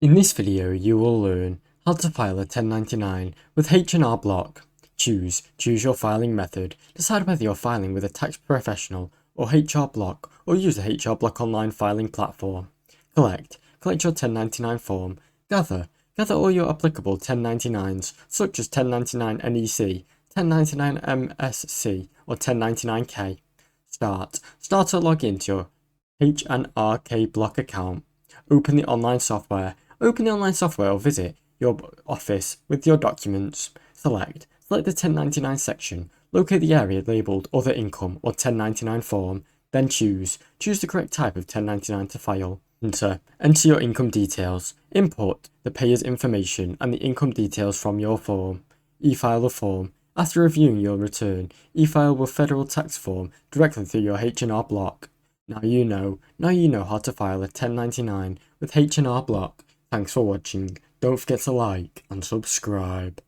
In this video, you will learn how to file a 1099 with H&R Block. Choose your filing method. Decide whether you're filing with a tax professional or HR Block, or use a HR Block online filing platform. Collect your 1099 form. Gather all your applicable 1099s, such as 1099 NEC, 1099 MSC, or 1099K. Start to log into your H&R Block account. Open the online software or visit your office with your documents. Select the 1099 section. Locate the area labelled Other Income or 1099 Form. Then choose the correct type of 1099 to file. Enter your income details. Import the payer's information and the income details from your form. E-file the form. After reviewing your return, e-file the federal tax form directly through your H&R Block. Now you know how to file a 1099 with H&R Block. Thanks for watching. Don't forget to like and subscribe.